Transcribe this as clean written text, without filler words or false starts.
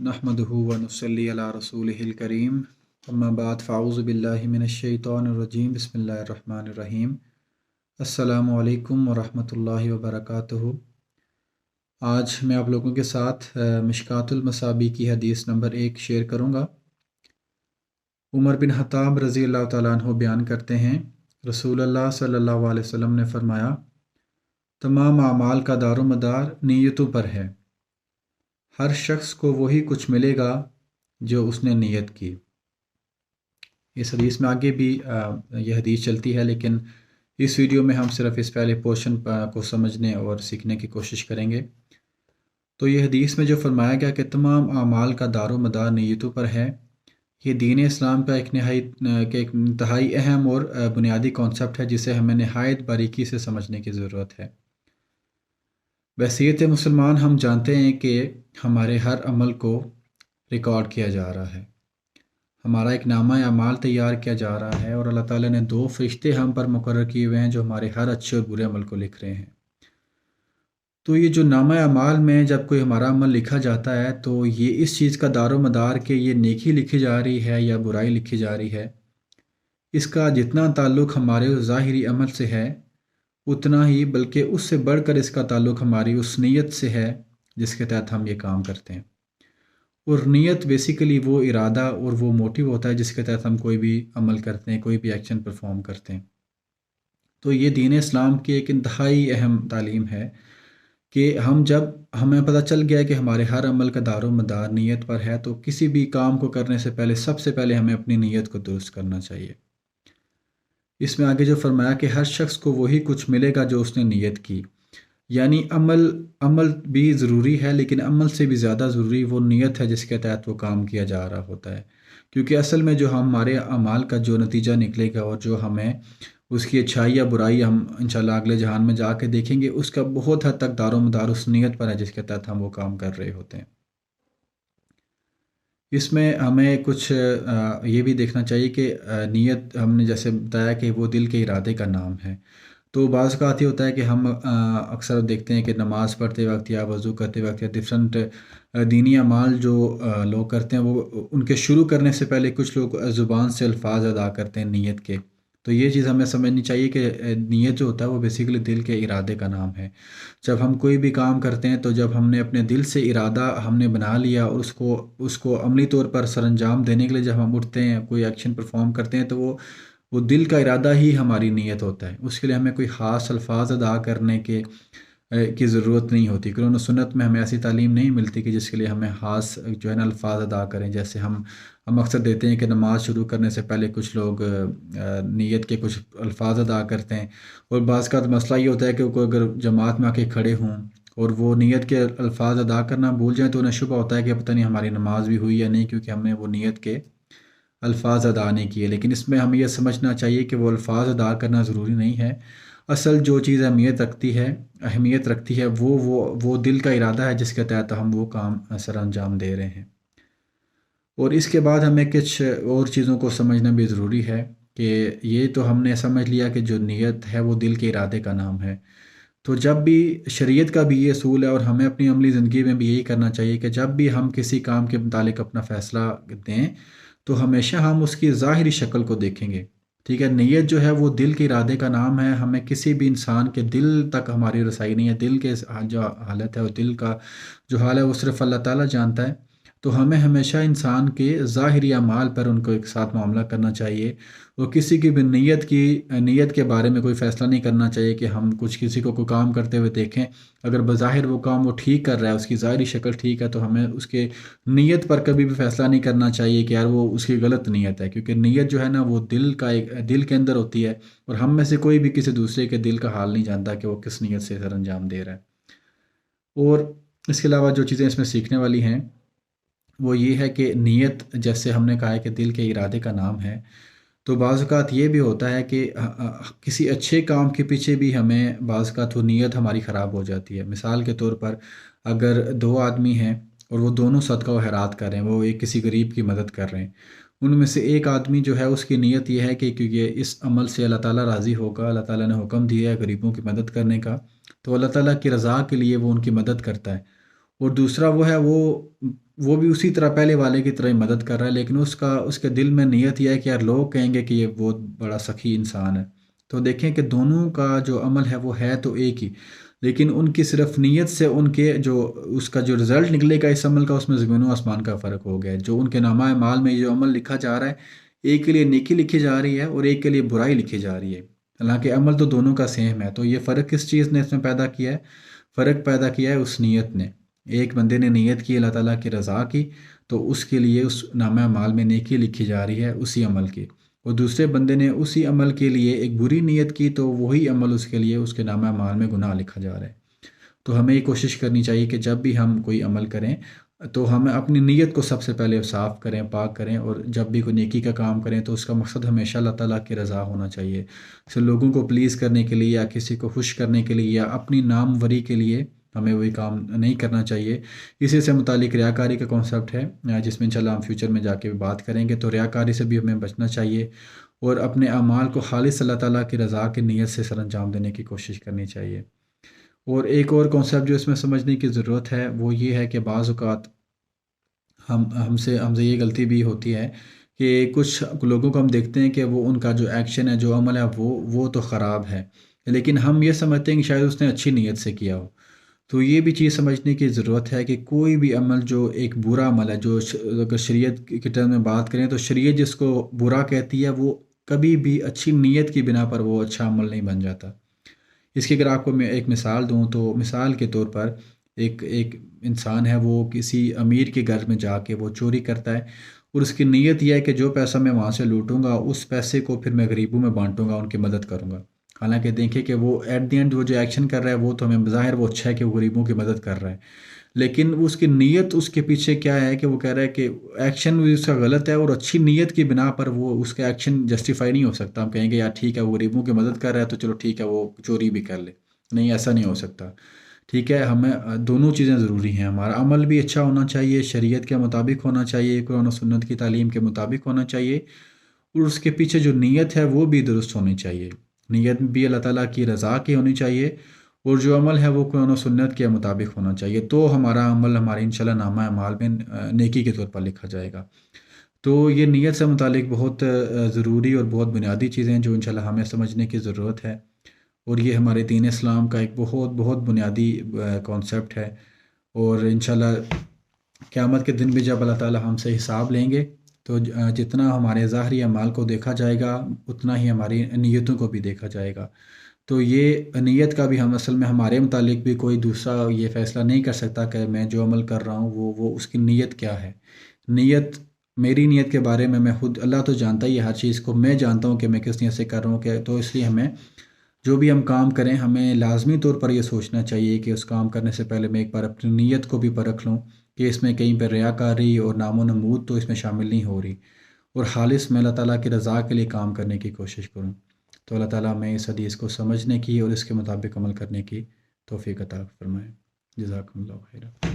नहमदुहु व नुसल्ली अला रसूलिहिल करीम अम्मा बाद फ़ाऊज़ु बिल्लाहि मिनश्शैतानिर रजीम बिस्मिल्लाहिर रहमानिर रहीम। अस्सलामु अलैकुम व रहमतुल्लाहि व बरकातुहू। आज मैं आप लोगों के साथ मिशकातुल मसाबी की हदीस नंबर 1 शेयर करूँगा। उमर बिन ख़त्ताब रज़ी अल्लाह तआला अन्हु बयान करते हैं, रसूलुल्लाह सल्लल्लाहु अलैहि वसल्लम ने फ़रमाया, तमाम अमाल का दारोमदार नीयतों पर है। हर शख्स को वही कुछ मिलेगा जो उसने नीयत की। इस हदीस में आगे भी यह हदीस चलती है, लेकिन इस वीडियो में हम सिर्फ इस पहले पोर्शन को समझने और सीखने की कोशिश करेंगे। तो ये हदीस में जो फरमाया गया कि तमाम अमाल का दारोमदार नीयतों पर है, ये दीन इस्लाम का एक इंतहाई अहम और बुनियादी कॉन्सेप्ट है, जिसे हमें नहायत बारीकी से समझने की ज़रूरत है। बहसीयत मुसलमान हम जानते हैं कि हमारे हर अमल को रिकॉर्ड किया जा रहा है। हमारा एक नामा अमाल तैयार किया जा रहा है और अल्लाह ताला ने 2 फरिश्ते हम पर मुकर्रर किए हुए हैं जो हमारे हर अच्छे और बुरे अमल को लिख रहे हैं। तो ये जो नामा अमाल में जब कोई हमारा अमल लिखा जाता है, तो ये इस चीज़ का दारोमदार कि ये नेकी लिखी जा रही है या बुराई लिखी जा रही है, इसका जितना ताल्लुक़ हमारे ज़ाहिरी अमल से है, उतना ही बल्कि उससे बढ़कर इसका ताल्लुक़ हमारी उस नीयत से है जिसके तहत हम ये काम करते हैं। और नीयत बेसिकली वो इरादा और वो मोटिव होता है जिसके तहत हम कोई भी अमल करते हैं, कोई भी एक्शन परफॉर्म करते हैं। तो ये दीन इस्लाम की एक इंतहाई अहम तालीम है कि जब हमें पता चल गया कि हमारे हर अमल का दारोमदार नीयत पर है, तो किसी भी काम को करने से पहले सबसे पहले हमें अपनी नीयत को दुरुस्त करना चाहिए। इसमें आगे जो फरमाया कि हर शख्स को वही कुछ मिलेगा जो उसने नीयत की, यानी अमल भी ज़रूरी है, लेकिन अमल से भी ज़्यादा ज़रूरी वो नीयत है जिसके तहत वो काम किया जा रहा होता है। क्योंकि असल में जो हमारे अमाल का जो नतीजा निकलेगा और जो हमें उसकी अच्छाई या बुराई हम इंशाल्लाह अगले जहान में जाके देखेंगे, उसका बहुत हद तक दारोमदार उस नीयत पर है जिसके तहत हम वो काम कर रहे होते हैं। इसमें हमें कुछ ये भी देखना चाहिए कि नीयत हमने जैसे बताया कि वो दिल के इरादे का नाम है। तो बाज़ औक़ात ये होता है कि हम अक्सर देखते हैं कि नमाज़ पढ़ते वक्त या वज़ू करते वक्त या डिफरेंट दीनी अमाल जो लोग करते हैं, वो उनके शुरू करने से पहले कुछ लोग ज़ुबान से अल्फाज अदा करते हैं नीयत के। तो ये चीज़ हमें समझनी चाहिए कि नीयत जो होता है वो बेसिकली दिल के इरादे का नाम है। जब हम कोई भी काम करते हैं, तो जब हमने अपने दिल से इरादा हमने बना लिया और उसको अमली तौर पर सरअंजाम देने के लिए जब हम उठते हैं, कोई एक्शन परफॉर्म करते हैं, तो वो दिल का इरादा ही हमारी नीयत होता है। उसके लिए हमें कोई ख़ास अल्फाज अदा करने की ज़रूरत नहीं होती। कुरान और सुन्नत में हमें ऐसी तालीम नहीं मिलती कि जिसके लिए हमें ख़ास जो है ना अल्फाज अदा करें। जैसे हम अक्सर देते हैं कि नमाज़ शुरू करने से पहले कुछ लोग नीयत के कुछ अल्फाज अदा करते हैं, और बाज़ का मसला ये होता है कि कोई अगर जमात में आके खड़े हों और वो नीयत के अल्फाज अदा करना भूल जाएँ, तो उन्हें शुबा होता है कि पता नहीं हमारी नमाज भी हुई या नहीं, क्योंकि हमने वो नीयत के अल्फाज अदा नहीं किए। लेकिन इसमें हमें यह समझना चाहिए कि वो अल्फाज अदा करना ज़रूरी नहीं है। असल जो चीज़ अहमियत रखती है वो दिल का इरादा है जिसके तहत हम वो काम सर अंजाम दे रहे हैं। और इसके बाद हमें कुछ और चीज़ों को समझना भी ज़रूरी है कि ये तो हमने समझ लिया कि जो नीयत है वो दिल के इरादे का नाम है। तो जब भी शरीयत का भी ये असूल है और हमें अपनी अमली ज़िंदगी में भी यही करना चाहिए कि जब भी हम किसी काम के मुतालिक अपना फ़ैसला दें, तो हमेशा हम उसकी ज़ाहिरी शक्ल को देखेंगे। ठीक है, नीयत जो है वो दिल के इरादे का नाम है। हमें किसी भी इंसान के दिल तक हमारी रसाई नहीं है। दिल के जो हालत है और दिल का जो हाल है वो सिर्फ़ अल्लाह ताला जानता है। तो हमें हमेशा इंसान के ज़ाहिरी अमाल पर उनको एक साथ मामला करना चाहिए, और किसी की भी नीयत के बारे में कोई फ़ैसला नहीं करना चाहिए कि हम किसी को कोई काम करते हुए देखें। अगर बज़ाहिर वो काम वो ठीक कर रहा है, उसकी ज़ाहिरी शक्ल ठीक है, तो हमें उसके नीयत पर कभी भी फ़ैसला नहीं करना चाहिए कि यार वो उसकी गलत नीयत है। क्योंकि नीयत जो है ना वो दिल के अंदर होती है, और हम में से कोई भी किसी दूसरे के दिल का हाल नहीं जानता कि वो किस नीयत से सर अंजाम दे रहा है। और इसके अलावा जो चीज़ें इसमें सीखने वाली हैं वो ये है कि नीयत, जैसे हमने कहा है कि दिल के इरादे का नाम है, तो बाज़ औक़ात ये भी होता है कि किसी अच्छे काम के पीछे भी हमें बाज़ औक़ात वो नीयत हमारी ख़राब हो जाती है। मिसाल के तौर पर अगर 2 आदमी हैं और वो दोनों सदका व खैरात कर रहे हैं, वो एक किसी गरीब की मदद कर रहे हैं। उनमें से एक आदमी जो है उसकी नीयत ये है कि क्योंकि इस अमल से अल्लाह ताला राज़ी होगा, अल्लाह ताला ने हुक्म दिया है गरीबों की मदद करने का, तो अल्लाह ताला की रज़ा के लिए वो उनकी मदद करता है। और दूसरा वो है, वो وہ بھی اسی طرح پہلے والے کی طرح ہی مدد کر رہا ہے، لیکن اس کے دل میں نیت یہ ہے کہ یار لوگ کہیں گے کہ یہ بہت بڑا سخی انسان ہے۔ تو دیکھیں کہ دونوں کا جو عمل ہے وہ ہے تو ایک ہی، لیکن ان کی صرف نیت سے ان کے جو اس کا جو رزلٹ نکلے گا اس عمل کا، اس میں زمین و آسمان کا فرق ہو گیا ہے۔ جو ان کے نامہ اعمال میں جو عمل لکھا جا رہا ہے، ایک کے لیے نیکی لکھی جا رہی ہے اور ایک کے لیے برائی لکھی جا رہی ہے، حالانکہ عمل تو دونوں کا سیم ہے۔ تو یہ فرق کس چیز نے اس میں پیدا کیا ہے؟ فرق پیدا کیا ہے اس نیت نے۔ ایک بندے نے نیت کی اللہ تعالیٰ کی رضا کی، تو اس کے لیے اس نامہ اعمال میں نیکی لکھی جا رہی ہے اسی عمل کی، اور دوسرے بندے نے اسی عمل کے لیے ایک بری نیت کی تو وہی عمل اس کے لیے اس کے نامہ اعمال میں گناہ لکھا جا رہا ہے۔ تو ہمیں یہ کوشش کرنی چاہیے کہ جب بھی ہم کوئی عمل کریں تو ہم اپنی نیت کو سب سے پہلے صاف کریں، پاک کریں، اور جب بھی کوئی نیکی کا کام کریں تو اس کا مقصد ہمیشہ اللہ تعالیٰ کی رضا ہونا چاہیے۔ صرف لوگوں کو پلیز کرنے کے لیے یا کسی کو خوش کرنے کے لیے یا اپنی ناموری کے لیے ہمیں وہی کام نہیں کرنا چاہیے۔ اسی سے متعلق ریاکاری کا کانسیپٹ ہے، جس میں انشاءاللہ ہم فیوچر میں جا کے بات کریں گے۔ تو ریاکاری سے بھی ہمیں بچنا چاہیے اور اپنے اعمال کو خالص اللہ تعالیٰ کی رضا کی نیت سے سر انجام دینے کی کوشش کرنی چاہیے۔ اور ایک اور کانسیپٹ جو اس میں سمجھنے کی ضرورت ہے وہ یہ ہے کہ بعض اوقات ہم سے یہ غلطی بھی ہوتی ہے کہ کچھ لوگوں کو ہم دیکھتے ہیں کہ وہ ان کا جو ایکشن ہے، جو عمل ہے، وہ تو خراب ہے، لیکن ہم یہ سمجھتے ہیں کہ شاید اس نے اچھی نیت سے کیا ہو۔ تو یہ بھی چیز سمجھنے کی ضرورت ہے کہ کوئی بھی عمل جو ایک برا عمل ہے، جو اگر شریعت کے ٹرم میں بات کریں تو شریعت جس کو برا کہتی ہے وہ کبھی بھی اچھی نیت کی بنا پر وہ اچھا عمل نہیں بن جاتا۔ اس کی اگر آپ کو میں ایک مثال دوں تو مثال کے طور پر ایک انسان ہے، وہ کسی امیر کے گھر میں جا کے وہ چوری کرتا ہے، اور اس کی نیت یہ ہے کہ جو پیسہ میں وہاں سے لوٹوں گا اس پیسے کو پھر میں غریبوں میں بانٹوں گا، ان کی مدد کروں گا۔ حالانکہ دیکھیں کہ وہ ایٹ دی اینڈ وہ جو ایکشن کر رہا ہے وہ تو ہمیں بظاہر وہ اچھا ہے کہ وہ غریبوں کی مدد کر رہا ہے، لیکن اس کی نیت اس کے پیچھے کیا ہے کہ وہ کہہ رہا ہے کہ ایکشن بھی اس کا غلط ہے، اور اچھی نیت کی بنا پر وہ اس کا ایکشن جسٹیفائی نہیں ہو سکتا۔ ہم کہیں گے یار ٹھیک ہے وہ غریبوں کی مدد کر رہا ہے تو چلو ٹھیک ہے وہ چوری بھی کر لے، نہیں ایسا نہیں ہو سکتا۔ ٹھیک ہے، ہمیں دونوں چیزیں ضروری ہیں، ہمارا عمل بھی اچھا ہونا چاہیے، شریعت کے مطابق ہونا چاہیے، قرآن و سنت کی تعلیم کے مطابق ہونا چاہیے، اور اس کے پیچھے جو نیت ہے وہ بھی درست ہونی چاہیے، نیت بھی اللہ تعالیٰ کی رضا کی ہونی چاہیے، اور جو عمل ہے وہ قرآن و سنت کے مطابق ہونا چاہیے، تو ہمارا عمل ہماری انشاءاللہ نامہ اعمال میں نیکی کے طور پر لکھا جائے گا۔ تو یہ نیت سے متعلق بہت ضروری اور بہت بنیادی چیزیں ہیں جو انشاءاللہ ہمیں سمجھنے کی ضرورت ہے، اور یہ ہمارے دین اسلام کا ایک بہت بہت بنیادی کانسیپٹ ہے، اور انشاءاللہ قیامت کے دن بھی جب اللہ تعالیٰ ہم سے حساب لیں گے تو جتنا ہمارے ظاہری اعمال کو دیکھا جائے گا اتنا ہی ہماری نیتوں کو بھی دیکھا جائے گا۔ تو یہ نیت کا بھی ہم اصل میں ہمارے متعلق بھی کوئی دوسرا یہ فیصلہ نہیں کر سکتا کہ میں جو عمل کر رہا ہوں وہ اس کی نیت کیا ہے۔ نیت، میری نیت کے بارے میں خود اللہ تو جانتا ہی ہے ہر چیز کو، میں جانتا ہوں کہ میں کس نیت سے کر رہا ہوں، کہ تو اس لیے ہمیں جو بھی ہم کام کریں ہمیں لازمی طور پر یہ سوچنا چاہیے کہ اس کام کرنے سے پہلے میں ایک بار اپنی نیت کو بھی پرکھ لوں کہ اس میں کہیں پہ ریاکاری اور نام و نمود تو اس میں شامل نہیں ہو رہی، اور خالص میں اللہ تعالیٰ کی رضا کے لیے کام کرنے کی کوشش کروں۔ تو اللہ تعالیٰ میں اس حدیث کو سمجھنے کی اور اس کے مطابق عمل کرنے کی توفیق عطا فرمائے۔ جزاکم اللہ خیرہ۔